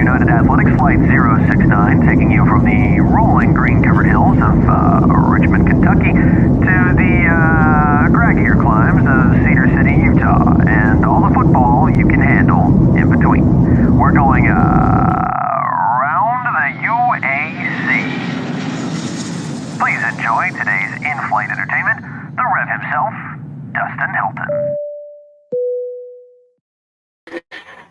United Athletics Flight 069, taking you from the rolling green-covered hills of Richmond, Kentucky, to the craggier climbs of Cedar City, Utah, and all the football you can handle in between. We're going around the UAC. Please enjoy today's in-flight entertainment, the Rev himself, Dustin Hilton.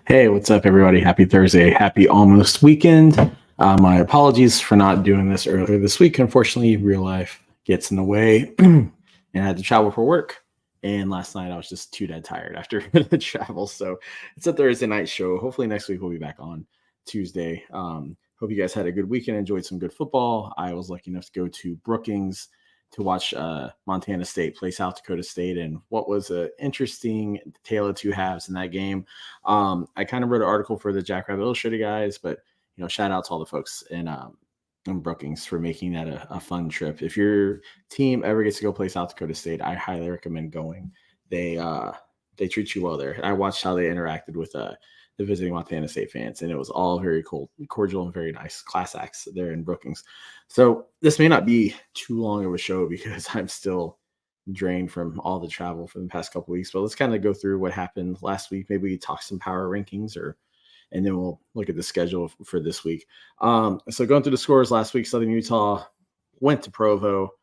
Hey, what's up, everybody? Happy Thursday. Happy almost weekend. My apologies for not doing this earlier this week. Unfortunately, real life gets in the way, and I had to travel for work. And last night, I was just too dead tired after the travel. So it's a Thursday night show. Hopefully, next week we'll be back on Tuesday. Hope you guys had a good weekend, enjoyed some good football. I was lucky enough to go to Brookings to watch Montana State play South Dakota State, and what was an interesting tale of two halves in that game. I kind of wrote an article for the Jackrabbit Illustrated guys, but shout out to all the folks in Brookings for making that a fun trip. If your team ever gets to go play South Dakota State, I highly recommend going. They treat you well there. I watched how they interacted with the visiting Montana State fans, and it was all very cordial and very nice. Class acts there in Brookings. So this may not be too long of a show because I'm still drained from all the travel for the past couple of weeks, but let's kind of go through what happened last week. Maybe we talk some power rankings and then we'll look at the schedule for this week. So going through the scores last week, Southern Utah went to Provo,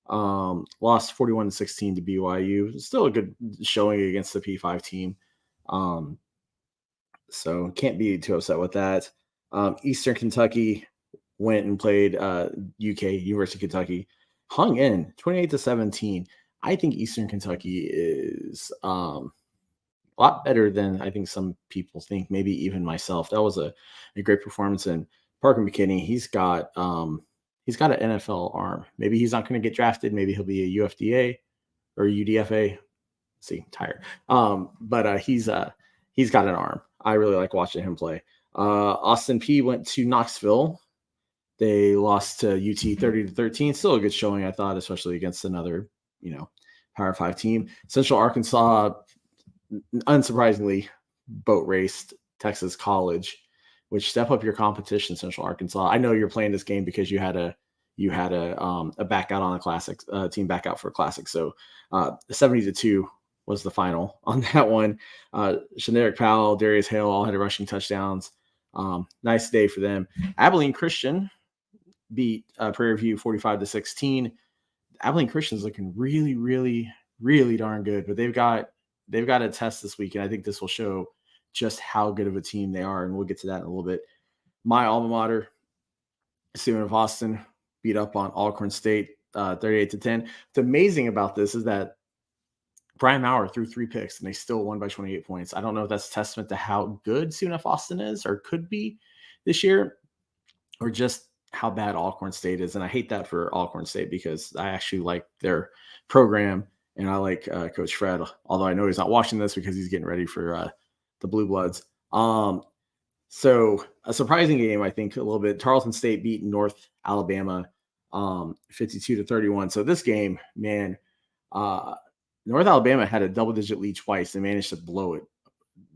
lost 41-16 to BYU. Still a good showing against the P5 team. So can't be too upset with that. Eastern Kentucky went and played University of Kentucky, hung in 28-17. I think Eastern Kentucky is a lot better than I think some people think, maybe even myself. That was a great performance. And Parker McKinney, he's got an NFL arm. Maybe he's not going to get drafted. Maybe he'll be a UFDA or UDFA. See, I'm tired. But he's got an arm. I really like watching him play. Austin P went to Knoxville. They lost to UT 30-13. Still a good showing, I thought, especially against another, Power 5 team. Central Arkansas, unsurprisingly, boat raced Texas College, which step up your competition, Central Arkansas. I know you're playing this game because you had a back out on a classic team back out for a classic. So 70-2 was the final on that one. Shenerick Powell, Darius Hale all had rushing touchdowns. Nice day for them. Abilene Christian beat Prairie View 45-16. Abilene Christian's looking really, really, really darn good, but they've got a test this week, and I think this will show just how good of a team they are, and we'll get to that in a little bit. My alma mater, Stephen of Austin, beat up on Alcorn State 38-10. What's amazing about this is that Brian Maurer threw 3 picks, and they still won by 28 points. I don't know if that's a testament to how good Stephen F. Austin is or could be this year, or just how bad Alcorn State is. And I hate that for Alcorn State because I actually like their program, and I like Coach Fred, although I know he's not watching this because he's getting ready for the Blue Bloods. So a surprising game, I think, a little bit. Tarleton State beat North Alabama 52-31. So this game, man, North Alabama had a double-digit lead twice and managed to blow it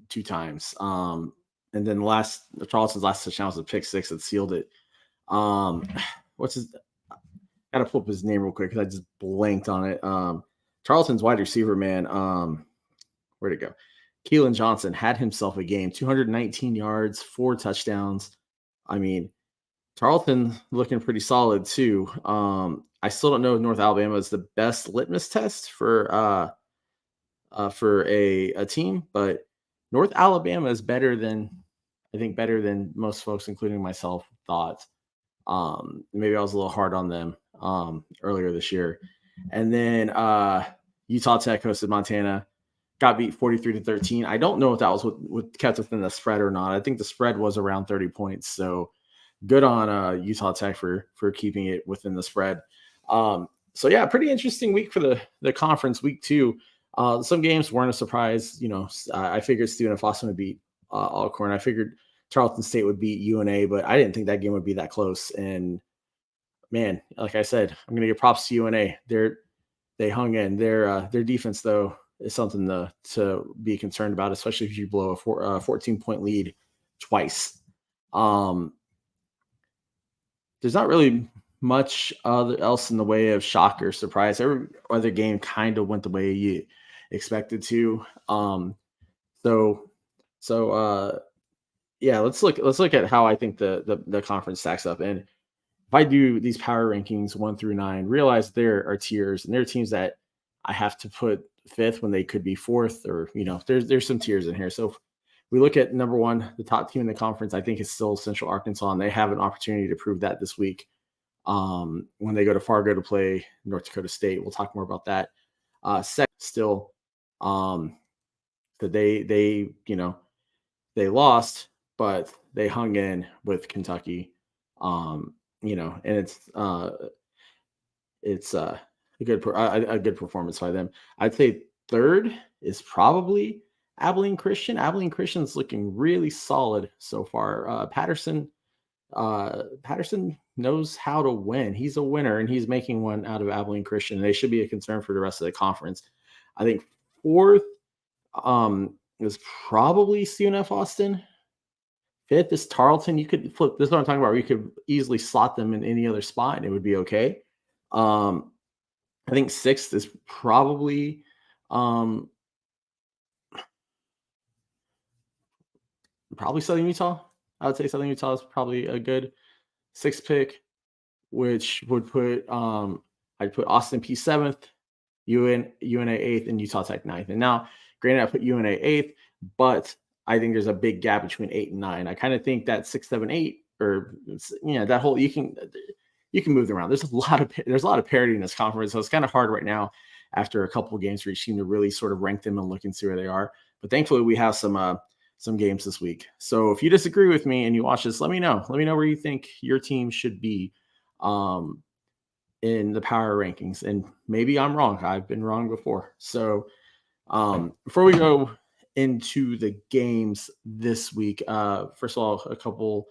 2 times. And then Charleston's last touchdown was a pick 6 that sealed it. What's his? Got to pull up his name real quick because I just blanked on it. Charleston's wide receiver, man. Where'd it go? Keelan Johnson had himself a game. 219 yards, 4 touchdowns. I mean, Tarleton looking pretty solid too. I still don't know if North Alabama is the best litmus test for a team, but North Alabama is better than most folks, including myself, thought. Maybe I was a little hard on them earlier this year. And then Utah Tech hosted Montana, got beat 43-13. I don't know if that was what kept within the spread or not. I think the spread was around 30 points. So good on Utah Tech for keeping it within the spread. So yeah, pretty interesting week for the conference, week 2. Some games weren't a surprise. I figured Stephen F. Austin would beat Alcorn. I figured Charleston State would beat UNA, but I didn't think that game would be that close. And man, like I said, I'm going to give props to UNA. They hung in. Their defense, though, is something to be concerned about, especially if you blow a 14-point lead twice. There's not really much else in the way of shock or surprise. Every other game kind of went the way you expected to. So so yeah, let's look at how I think the conference stacks up. And if I do these power rankings 1 through 9, realize there are tiers and there are teams that I have to put fifth when they could be fourth, or there's some tiers in here. So if we look at number one, the top team in the conference, I think is still Central Arkansas, and they have an opportunity to prove that this week. When they go to Fargo to play North Dakota State. We'll talk more about that. Second, still, that they lost, but they hung in with Kentucky. And it's a good performance by them. I'd say third is probably Abilene Christian. Abilene Christian's looking really solid so far. Patterson knows how to win. He's a winner, and he's making one out of Abilene Christian. They should be a concern for the rest of the conference. I think fourth is probably CUNF Austin. Fifth is Tarleton. You could flip. This is what I'm talking about. You could easily slot them in any other spot, and it would be okay. I think sixth is probably Southern Utah. I would say Southern Utah is probably a good sixth pick, which would put I'd put Austin P 7th, UNA 8th, and Utah Tech 9th. And now, granted, I put UNA 8th, but I think there's a big gap between 8 and 9. I kind of think that 6, 7, 8, or that whole you can move them around. There's a lot of parity in this conference, so it's kind of hard right now after a couple of games where you seem to really sort of rank them and look and see where they are. But thankfully, we have some games this week. So if you disagree with me and you watch this, let me know. Let me know where you think your team should be in the power rankings. And maybe I'm wrong. I've been wrong before. So before we go into the games this week, first of all, a couple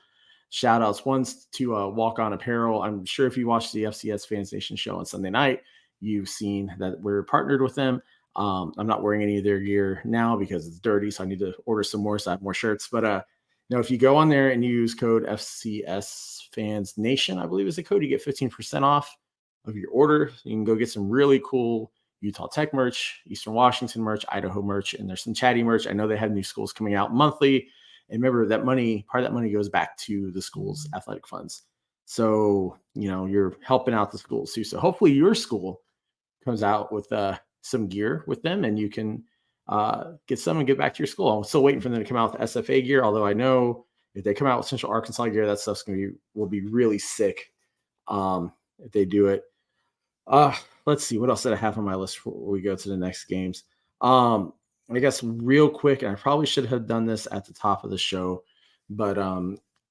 shout outs. One's to Walk On Apparel. I'm sure if you watched the FCS Fans Nation show on Sunday night, you've seen that we're partnered with them. I'm not wearing any of their gear now because it's dirty, so I need to order some more so I have more shirts. But if you go on there and use code FCS Fans Nation, I believe is the code, you get 15% off of your order. You can go get some really cool Utah Tech merch, Eastern Washington merch, Idaho merch, and there's some Chatty merch. I know they have new schools coming out monthly. And remember, part of that money goes back to the school's athletic funds. So, you're helping out the schools too. So hopefully your school comes out with some gear with them, and you can get some and get back to your school. I'm still waiting for them to come out with SFA gear, although I know if they come out with Central Arkansas gear, that stuff's will be really sick if they do it. Let's see, what else did I have on my list before we go to the next games? I guess real quick, and I probably should have done this at the top of the show, but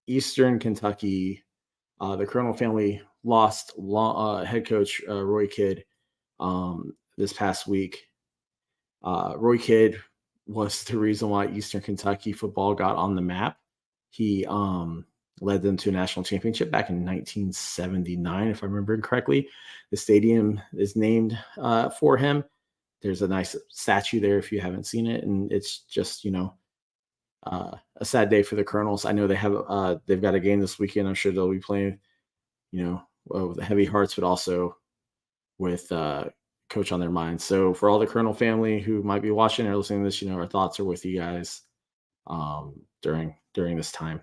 Eastern Kentucky, the Colonel family lost head coach Roy Kidd this past week. Roy Kidd was the reason why Eastern Kentucky football got on the map. He led them to a national championship back in 1979, if I remember correctly. The stadium is named for him. There's a nice statue there if you haven't seen it, and it's just a sad day for the Colonels. I know they've got a game this weekend. I'm sure they'll be playing, with heavy hearts, but also with coach on their mind. So for all the Colonel family who might be watching or listening to this, our thoughts are with you guys during this time.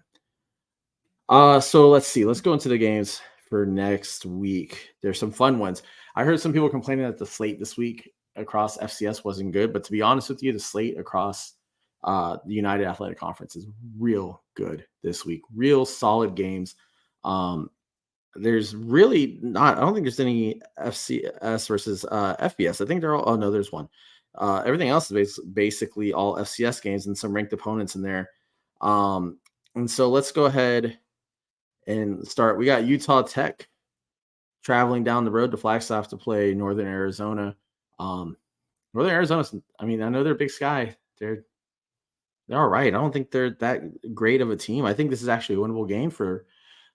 So let's see. Let's go into the games for next week. There's some fun ones. I heard some people complaining that the slate this week across FCS wasn't good, but to be honest with you, the slate across the United Athletic Conference is real good this week. Real solid games. There's really not. I don't think there's any FCS versus FBS. I think they're all. Oh no, there's one. Everything else is basically all FCS games and some ranked opponents in there. And so let's go ahead and start. We got Utah Tech traveling down the road to Flagstaff to play Northern Arizona. Northern Arizona, I know they're Big Sky. They're all right. I don't think they're that great of a team. I think this is actually a winnable game for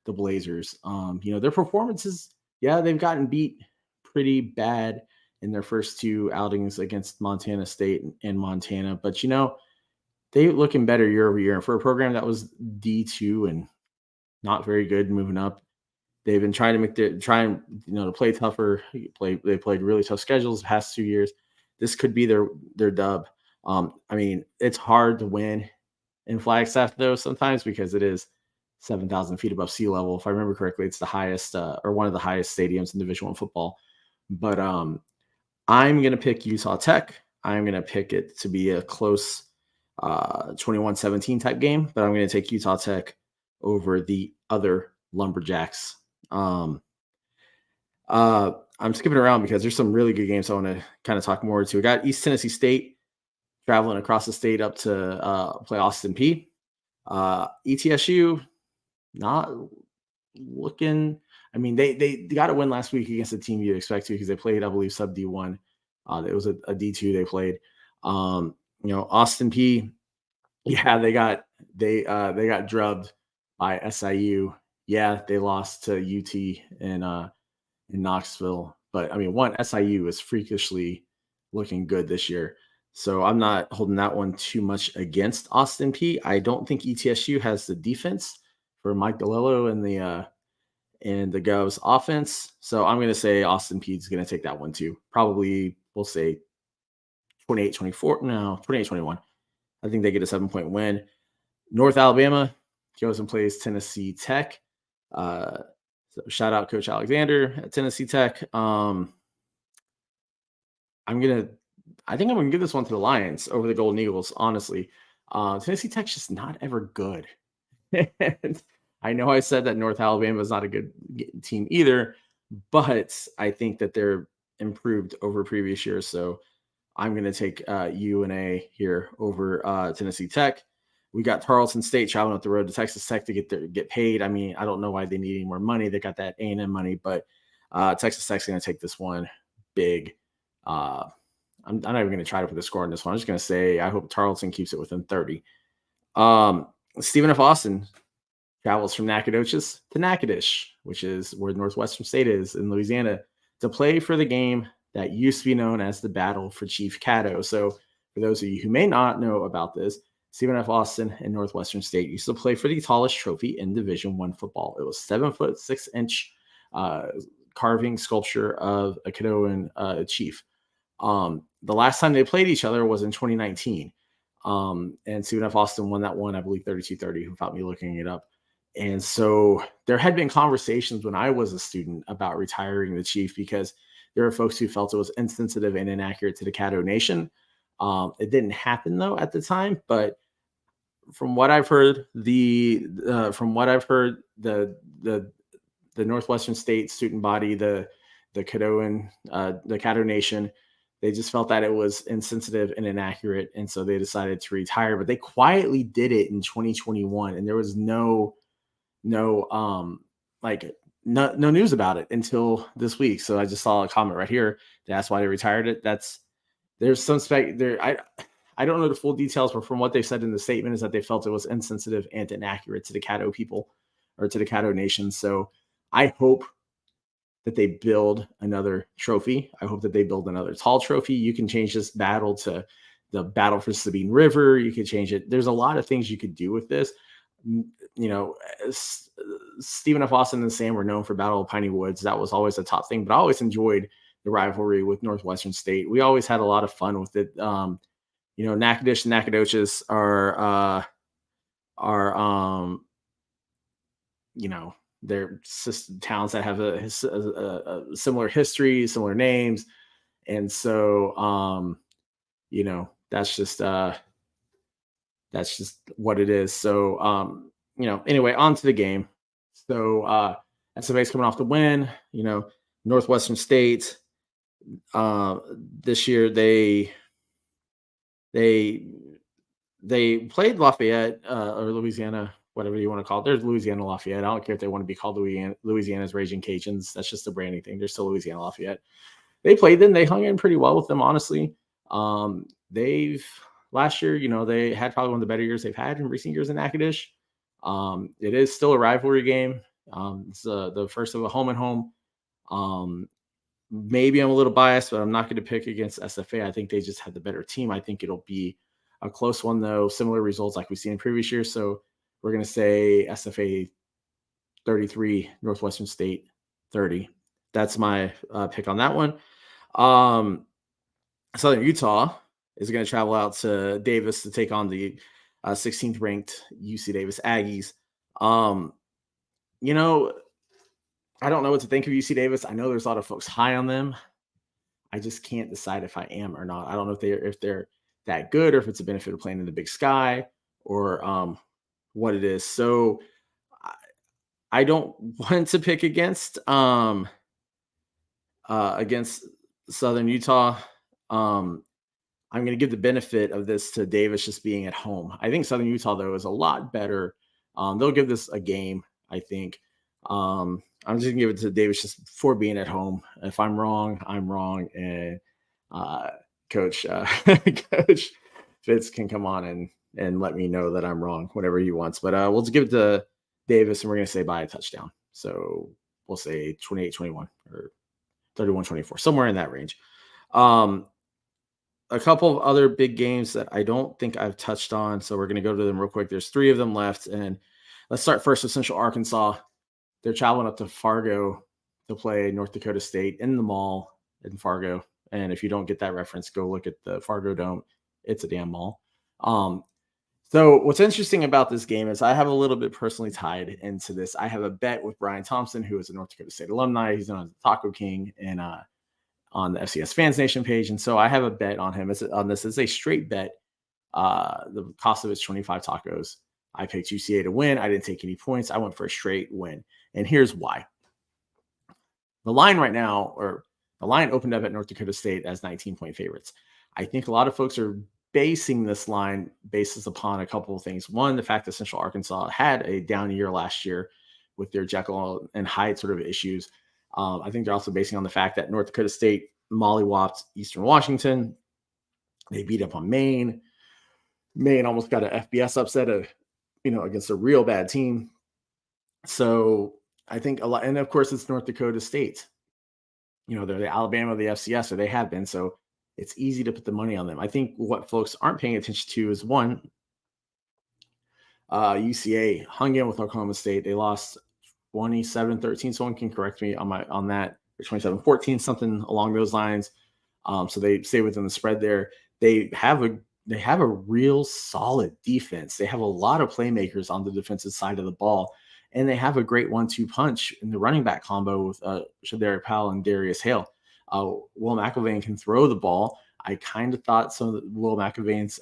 the Blazers. Their performances, they've gotten beat pretty bad in their first two outings against Montana State and Montana, but they're looking better year over year. And for a program that was D2 and not very good moving up. They've been trying to to play tougher. They played really tough schedules the past 2 years. This could be their dub. I mean, it's hard to win in Flagstaff though sometimes because it is 7,000 feet above sea level. If I remember correctly, it's the highest or one of the highest stadiums in Division One football. But I'm gonna pick Utah Tech. I'm gonna pick it to be a close 21-17 type game, but I'm gonna take Utah Tech over the other Lumberjacks. Um, I'm skipping around because there's some really good games I want to kind of talk more to. We got East Tennessee State traveling across the state up to play Austin P. ETSU not looking. I mean, they got to win last week against a team you'd expect to because they played, I believe, sub D1. It was a D2 they played. Austin P. Yeah, they got drubbed by SIU. Yeah, they lost to UT in Knoxville. But I mean, SIU is freakishly looking good this year. So I'm not holding that one too much against Austin P. I don't think ETSU has the defense for Mike DeLillo and the Govs offense. So I'm going to say Austin P is going to take that one too. Probably we'll say 28-24. No, 28-21. I think they get a 7-point win. North Alabama goes and plays Tennessee Tech. So shout out Coach Alexander at Tennessee Tech. I think I'm gonna give this one to the Lions over the Golden Eagles. Honestly, Tennessee Tech's just not ever good. And I know I said that North Alabama is not a good team either, but I think that they're improved over previous years. So I'm going to take UNA here over Tennessee Tech. We got Tarleton State traveling up the road to Texas Tech to get paid. I mean, I don't know why they need any more money. They got that A&M money, but Texas Tech's going to take this one big. I'm not even going to try to put the score on this one. I'm just going to say I hope Tarleton keeps it within 30. Stephen F. Austin travels from Nacogdoches to Natchitoches, which is where Northwestern State is in Louisiana, to play for the game that used to be known as the Battle for Chief Caddo. So for those of you who may not know about this, Stephen F. Austin and Northwestern State used to play for the tallest trophy in Division I football. It was 7-foot-6-inch carving sculpture of a Caddoan chief. The last time they played each other was in 2019. And Stephen F. Austin won that one, I believe, 32-30, without me looking it up. And so there had been conversations when I was a student about retiring the chief because there were folks who felt it was insensitive and inaccurate to the Caddo Nation. It didn't happen though at the time, but from what I've heard, the Northwestern State student body, the Caddoan, the Caddo Nation, they just felt that it was insensitive and inaccurate, and so they decided to retire. But they quietly did it in 2021, and there was no news about it until this week. So I just saw a comment right here. That's why they retired it. There's some spec there. I don't know the full details, but from what they said in the statement is that they felt it was insensitive and inaccurate to the Caddo people or to the Caddo Nation. So I hope that they build another trophy. I hope that they build another tall trophy. You can change this battle to the Battle for Sabine River. You could change it. There's a lot of things you could do with this. Stephen F. Austin and Sam were known for Battle of Piney Woods. That was always a top thing, but I always enjoyed the rivalry with Northwestern State. We always had a lot of fun with it. Natchitoches and Nacogdoches are they're towns that have a similar history, similar names, and so that's just what it is. So anyway, on to the game. So SFA's coming off the win. Northwestern State this year they played Lafayette or Louisiana, whatever you want to call it. There's Louisiana Lafayette. I don't care if they want to be called Louisiana's Raging Cajuns. That's just a branding thing. They're still Louisiana Lafayette. They played them. They hung in pretty well with them, honestly. Last year, they had probably one of the better years they've had in recent years in Natchitoches. It is still a rivalry game. It's the first of a home and home. Maybe I'm a little biased, but I'm not going to pick against SFA. I think they just had the better team. I think it'll be a close one, though. Similar results like we've seen in previous years. So we're going to say SFA 33, Northwestern State 30. That's my pick on that one. Southern Utah is going to travel out to Davis to take on the 16th ranked UC Davis Aggies. You know, I don't know what to think of UC Davis. I know there's a lot of folks high on them. I just can't decide if I am or not. I don't know if they're that good or if it's a benefit of playing in the Big Sky or what it is. So I don't want to pick against Southern Utah. I'm going to give the benefit of this to Davis just being at home. I think Southern Utah, though, is a lot better. They'll give this a game, I think. I'm just going to give it to Davis just for being at home. If I'm wrong, I'm wrong. And Coach Fitz can come on and let me know that I'm wrong, whatever he wants. But we'll just give it to Davis, and we're going to say by a touchdown. So we'll say 28-21 or 31-24, somewhere in that range. A couple of other big games that I don't think I've touched on, so we're going to go to them real quick. There's 3 of them left, and let's start first with Central Arkansas. They're traveling up to Fargo to play North Dakota State in the mall in Fargo. And if you don't get that reference, go look at the Fargo Dome. It's a damn mall. So what's interesting about this game is I have a little bit personally tied into this. I have a bet with Brian Thompson, who is a North Dakota State alumni. He's on Taco King and on the FCS Fans Nation page. And so I have a bet on him. On this. It's a straight bet. The cost of it's 25 tacos. I picked UCA to win. I didn't take any points. I went for a straight win. And here's why. The line right now, or the line opened up at North Dakota State as 19-point favorites. I think a lot of folks are basing this line basis upon a couple of things. One, the fact that Central Arkansas had a down year last year with their Jekyll and Hyde sort of issues. I think they're also basing on the fact that North Dakota State mollywopped Eastern Washington. They beat up on Maine. Maine almost got an FBS upset against a real bad team. So I think a lot, and of course it's North Dakota State. They're the Alabama of the FCS, or they have been. So it's easy to put the money on them. I think what folks aren't paying attention to is one, UCA hung in with Oklahoma State. They lost 27-13. Someone can correct me on that, or 27-14, something along those lines. So they stay within the spread there. They have a real solid defense. They have a lot of playmakers on the defensive side of the ball, and they have a great 1-2 punch in the running back combo with Shadarius Powell and Darius Hale. Will McElvain can throw the ball. I kind of thought some of Will McElvain's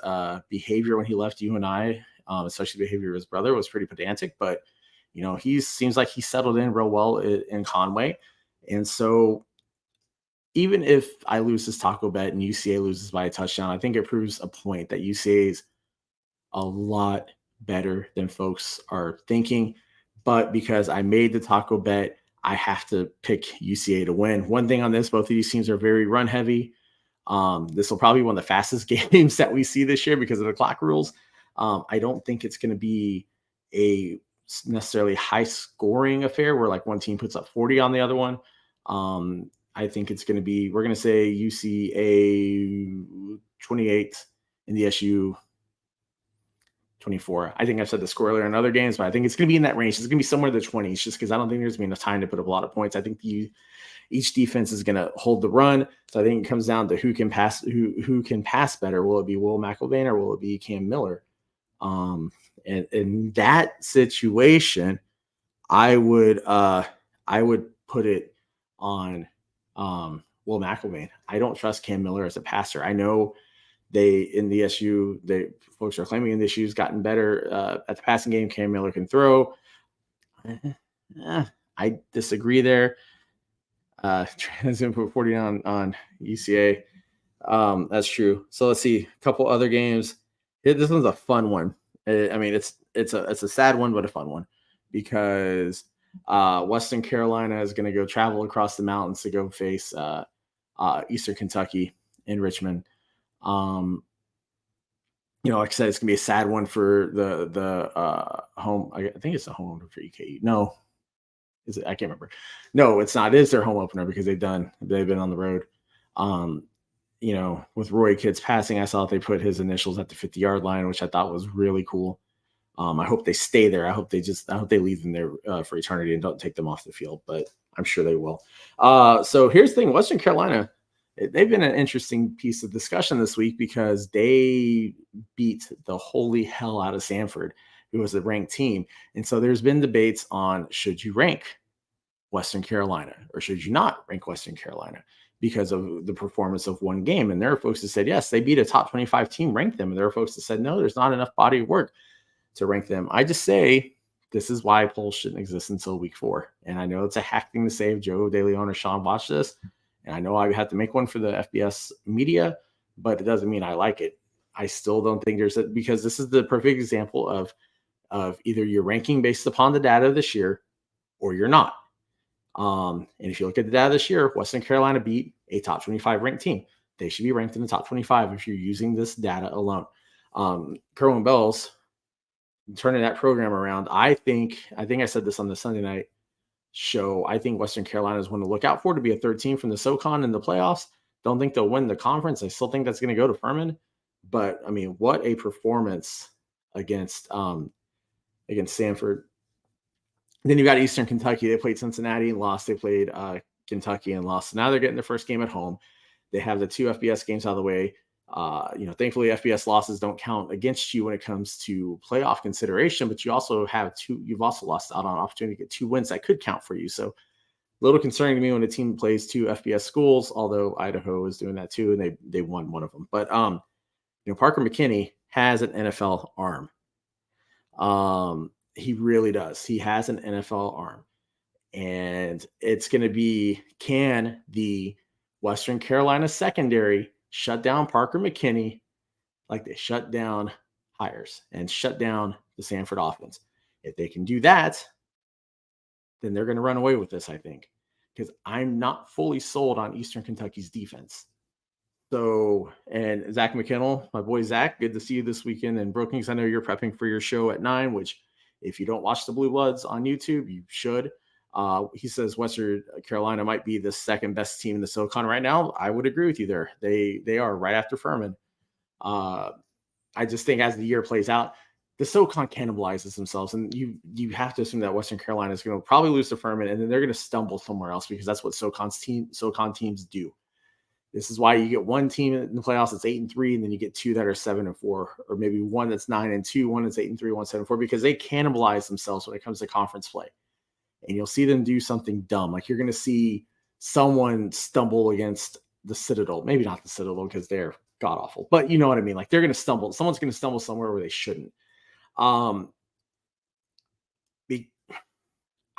behavior when he left UNI, especially the behavior of his brother, was pretty pedantic, but he seems like he settled in real well in Conway. And so even if I lose this taco bet and UCA loses by a touchdown, I think it proves a point that UCA is a lot better than folks are thinking. But because I made the taco bet, I have to pick UCA to win. One thing on this, both of these teams are very run heavy. This will probably be one of the fastest games that we see this year because of the clock rules. I don't think it's going to be a necessarily high scoring affair where like one team puts up 40 on the other one. I think it's going to be, we're going to say UCA 28 and the SU 24. I think I've said the score earlier in other games, but I think it's going to be in that range. It's going to be somewhere in the 20s just because I don't think there's going to be enough time to put up a lot of points. I think each defense is going to hold the run. So I think it comes down to who can pass better. Will it be Will McElvain or will it be Cam Miller? And in that situation, I would put it on Will McElvain. I don't trust Cam Miller as a passer. I know in the SU, folks are claiming in the SU's gotten better at the passing game. Cam Miller can throw. I disagree there. Transient put 40 on UCA. That's true. So let's see a couple other games. This one's a fun one. I mean, it's a sad one, but a fun one because Western Carolina is going to go travel across the mountains to go face Eastern Kentucky in Richmond. Like I said, it's gonna be a sad one for the home. I think it's a home opener for EKU. No, is it? I can't remember. No, it's not. It is their home opener because they've been on the road. With Roy Kidd's passing, I saw they put his initials at the 50-yard line, which I thought was really cool. I hope they stay there. I hope they leave them there for eternity and don't take them off the field, but I'm sure they will. So here's the thing: Western Carolina, they've been an interesting piece of discussion this week because they beat the holy hell out of Sanford, who was a ranked team. And so there's been debates on should you rank Western Carolina or should you not rank Western Carolina because of the performance of one game. And there are folks that said, yes, they beat a top 25 team, ranked them. And there are folks that said, no, there's not enough body of work to rank them. I just say this is why polls shouldn't exist until week 4. And I know it's a hack thing to say if Joe DeLeon or Sean watch this. And I know I have to make one for the FBS media, but it doesn't mean I like it. I still don't think there's because this is the perfect example of either you're ranking based upon the data this year or you're not. And if you look at the data this year, Western Carolina beat a top 25 ranked team. They should be ranked in the top 25 if you're using this data alone. Kerwin Bell's turning that program around. I think I said this on the Sunday night show. I think Western Carolina is one to look out for to be a third team from the SoCon in the playoffs. Don't think they'll win the conference. I still think that's going to go to Furman. But I mean, what a performance against Sanford. Then you got Eastern Kentucky. They played Cincinnati and lost. They played Kentucky and lost. So now they're getting their first game at home. They have the 2 FBS games out of the way. Thankfully, FBS losses don't count against you when it comes to playoff consideration, but you also have you've also lost out on an opportunity to get 2 wins that could count for you. So a little concerning to me when a team plays 2 FBS schools, although Idaho is doing that too, and they won one of them. But Parker McKinney has an NFL arm. He really does. He has an NFL arm. And it's going to be, can the Western Carolina secondary shut down Parker McKinney like they shut down Hires and shut down the Sanford offense? If they can do that, then they're going to run away with this, I think, because I'm not fully sold on Eastern Kentucky's defense. So, and Zach McKinnell, my boy Zach, good to see you this weekend. And Brookings, I know you're prepping for your show at 9, which if you don't watch the Blue Bloods on YouTube, you should. He says Western Carolina might be the second best team in the SoCon right now. I would agree with you there. They are right after Furman. I just think as the year plays out, the SoCon cannibalizes themselves, and you have to assume that Western Carolina is going to probably lose to Furman, and then they're going to stumble somewhere else because that's what SoCon teams do. This is why you get one team in the playoffs that's 8-3, and then you get 2 that are 7-4, or maybe one that's 9-2, one that's 8-3, one 7-4, because they cannibalize themselves when it comes to conference play. And you'll see them do something dumb. Like you're going to see someone stumble against the Citadel. Maybe not the Citadel because they're god awful, but you know what I mean? Like they're going to stumble. Someone's going to stumble somewhere where they shouldn't. I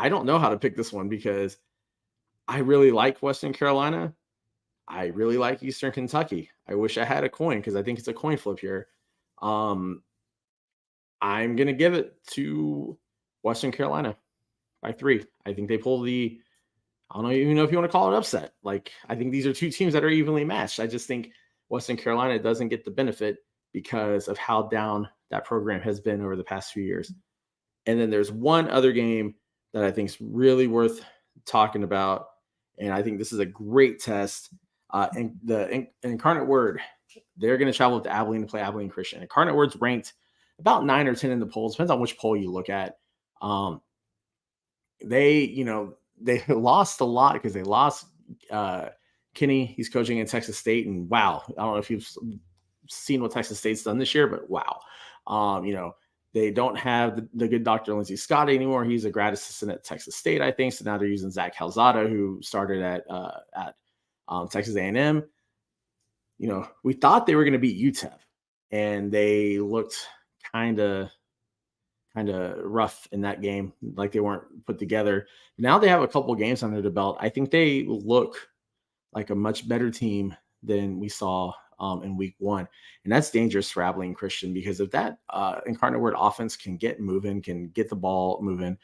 don't know how to pick this one because I really like Western Carolina. I really like Eastern Kentucky. I wish I had a coin because I think it's a coin flip here. I'm going to give it to Western Carolina by 3. I think they pull I don't even know if you want to call it upset. Like, I think these are 2 teams that are evenly matched. I just think Western Carolina doesn't get the benefit because of how down that program has been over the past few years. And then there's one other game that I think is really worth talking about. And I think this is a great test. And the Incarnate Word, they're going to travel to Abilene to play Abilene Christian. Incarnate Word's ranked about 9 or 10 in the polls. Depends on which poll you look at. They lost a lot because they lost Kenny. He's coaching in Texas State, and wow, I don't know if you've seen what Texas State's done this year, but wow, they don't have the good Dr. Lindsey Scott anymore. He's a grad assistant at Texas State, I think. So now they're using Zach Calzada, who started at Texas A&M. We thought they were going to beat UTEP, and they looked kind of rough in that game, like they weren't put together. Now they have a couple games under the belt. I think they look like a much better team than we saw in week 1. And that's dangerous for Abilene Christian because if that Incarnate Word offense can get moving, can get the ball moving,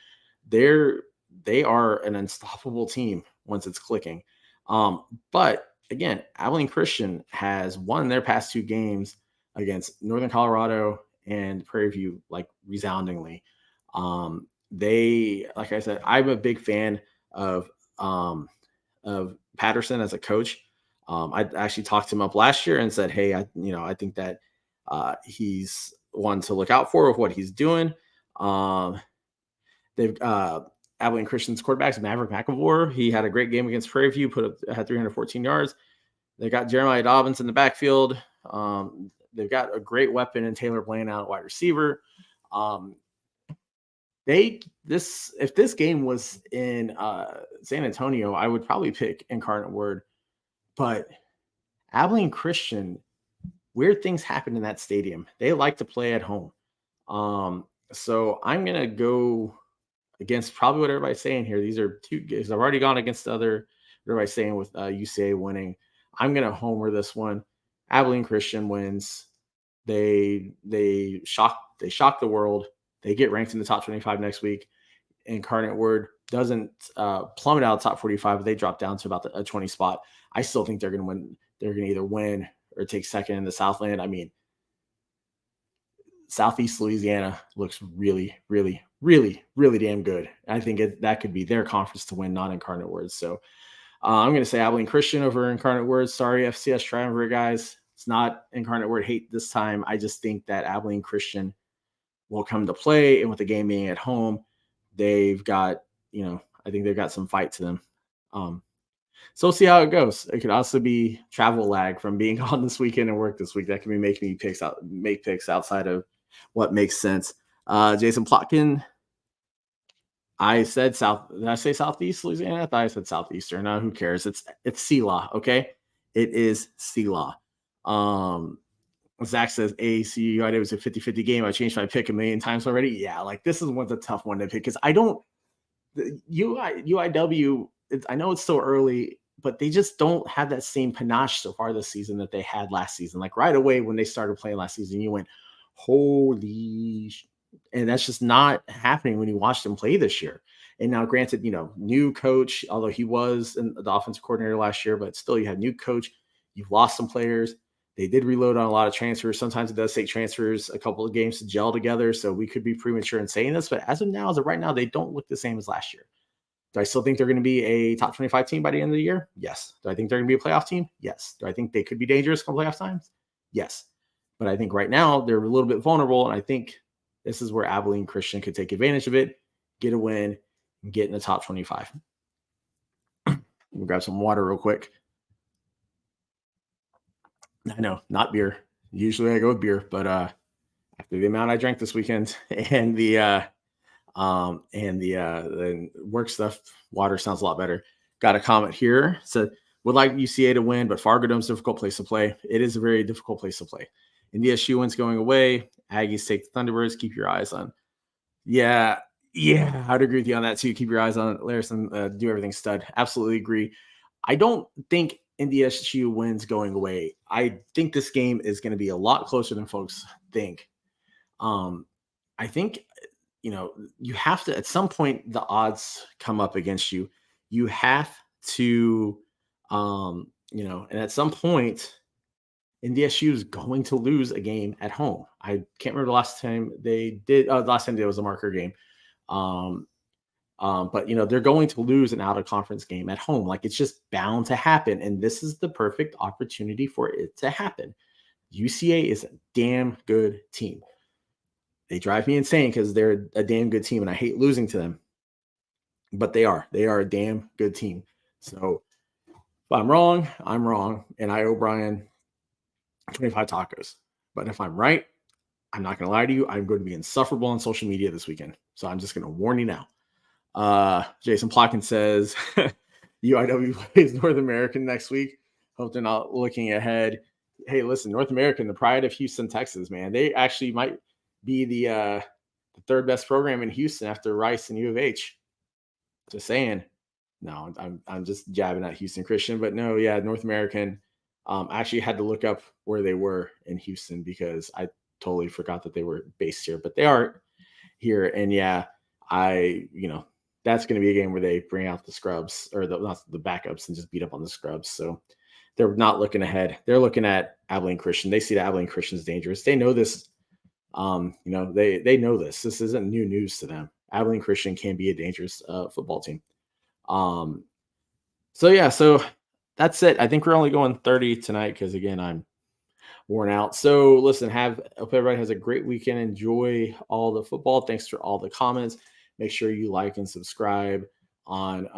they are an unstoppable team once it's clicking. But again, Abilene Christian has won their past 2 games against Northern Colorado and Prairie View, like resoundingly. Like I said, I'm a big fan of Patterson as a coach. I actually talked him up last year and said, hey, I think that he's one to look out for with what he's doing. They've Abilene Christian's quarterbacks, Maverick McElvore. He had a great game against Prairie View, had 314 yards. They got Jeremiah Dobbins in the backfield. They've got a great weapon in Taylor Blaine out at wide receiver. If this game was in San Antonio, I would probably pick Incarnate Word. But Abilene Christian, weird things happen in that stadium. They like to play at home. So I'm going to go against probably what everybody's saying here. These are two games. I've already gone against the other. Everybody's saying with UCA winning. I'm going to homer this one. Abilene Christian wins. They shock the world. They get ranked in the top 25 next week. Incarnate Word doesn't plummet out of the top 45, but they drop down to about a 20 spot. I still think they're going to win. They're going to either win or take second in the Southland. I mean, Southeast Louisiana looks really, really, really, really damn good. I think that could be their conference to win, not Incarnate Word. So I'm going to say Abilene Christian over Incarnate Word. Sorry, FCS Triumvirate guys. It's not Incarnate Word hate this time. I just think that Abilene Christian will come to play, and with the game being at home, they've got, I think they've got some fight to them. So we'll see how it goes. It could also be travel lag from being on this weekend and work this week. That can be making me make picks outside of what makes sense. Jason Plotkin, I said South. Did I say Southeast Louisiana? I thought I said Southeastern. No, who cares? It's CLA, okay? It is CLA. Zach says ACU UIW was a 50-50 game. I changed my pick a million times already. Yeah, like this is one's a tough one to pick because UIW, I know it's still early, but they just don't have that same panache so far this season that they had last season. Like right away when they started playing last season, you went, holy and that's just not happening when you watch them play this year. And now granted, new coach, although he was the offensive coordinator last year, but still you have new coach, you've lost some players. They did reload on a lot of transfers. Sometimes it does take transfers a couple of games to gel together. So we could be premature in saying this, but as of right now, they don't look the same as last year. Do I still think they're going to be a top 25 team by the end of the year? Yes. Do I think they're going to be a playoff team? Yes. Do I think they could be dangerous come playoff times? Yes. But I think right now they're a little bit vulnerable. And I think this is where Abilene Christian could take advantage of it, get a win, and get in the top 25. We'll grab some water real quick. I know, not beer. Usually I go with beer, but after the amount I drank this weekend and the work stuff, water sounds a lot better. Got a comment here. So would like UCA to win, but Fargo Dome's a difficult place to play. It is a very difficult place to play. And the SU wins going away. Aggies take the Thunderbirds. Keep your eyes on. Yeah, I'd agree with you on that too. Keep your eyes on Larison. Do everything stud. Absolutely agree. I don't think NDSU wins going away. I think this game is going to be a lot closer than folks think. I think, you have to, at some point, the odds come up against you. You have to, and at some point, NDSU is going to lose a game at home. I can't remember the last time they did. The last time there was a marker game. But they're going to lose an out of conference game at home. Like it's just bound to happen. And this is the perfect opportunity for it to happen. UCA is a damn good team. They drive me insane because they're a damn good team and I hate losing to them, but they are a damn good team. So if I'm wrong, I'm wrong. And I owe Brian 25 tacos, but if I'm right, I'm not going to lie to you. I'm going to be insufferable on social media this weekend. So I'm just going to warn you now. Jason Plotkin says UIW plays North American next week. Hope they're not looking ahead. Hey, listen, North American, the pride of Houston, Texas, man. They actually might be the third best program in Houston after Rice and U of H. Just saying. No, I'm just jabbing at Houston Christian, but no, yeah, North American. I actually had to look up where they were in Houston because I totally forgot that they were based here, but they are here. And yeah, that's going to be a game where they bring out the scrubs or not the backups and just beat up on the scrubs. So they're not looking ahead. They're looking at Abilene Christian. They see that Abilene Christian is dangerous. They know this. They know this. This isn't new news to them. Abilene Christian can be a dangerous football team. So that's it. I think we're only going 30 tonight because again, I'm worn out. So listen, hope everybody has a great weekend. Enjoy all the football. Thanks for all the comments. Make sure you like and subscribe on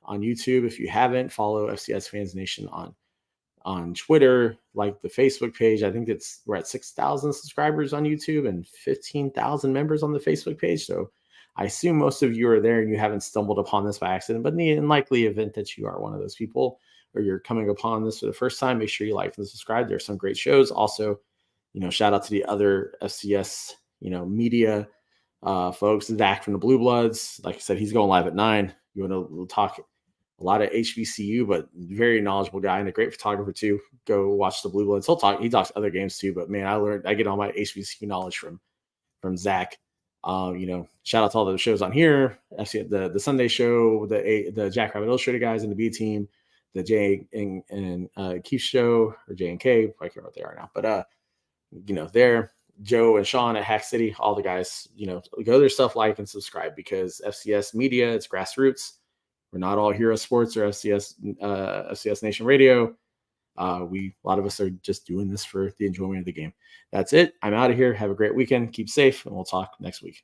YouTube. If you haven't, follow FCS Fans Nation on Twitter, like the Facebook page. I think we're at 6,000 subscribers on YouTube and 15,000 members on the Facebook page. So I assume most of you are there and you haven't stumbled upon this by accident, but in the unlikely event that you are one of those people or you're coming upon this for the first time, make sure you like and subscribe. There's some great shows. Also, shout out to the other FCS, media folks. Zach from the Blue Bloods. Like I said, he's going live at 9. You want to talk a lot of HBCU, but very knowledgeable guy and a great photographer too. Go watch the Blue Bloods. He talks other games too, but man, I get all my HBCU knowledge from Zach. Shout out to all the shows on here. Actually, the Sunday show, the Jack Rabbit Illustrated guys and the B team, the Jay and Keith show, or J and K. I can't remember what they are now, but there, Joe and Sean at Hack City, all the guys, go their stuff, like and subscribe, because FCS media, it's grassroots. We're not all Hero Sports or FCS Nation Radio. A lot of us are just doing this for the enjoyment of the game. That's it. I'm out of here. Have a great weekend. Keep safe, and we'll talk next week.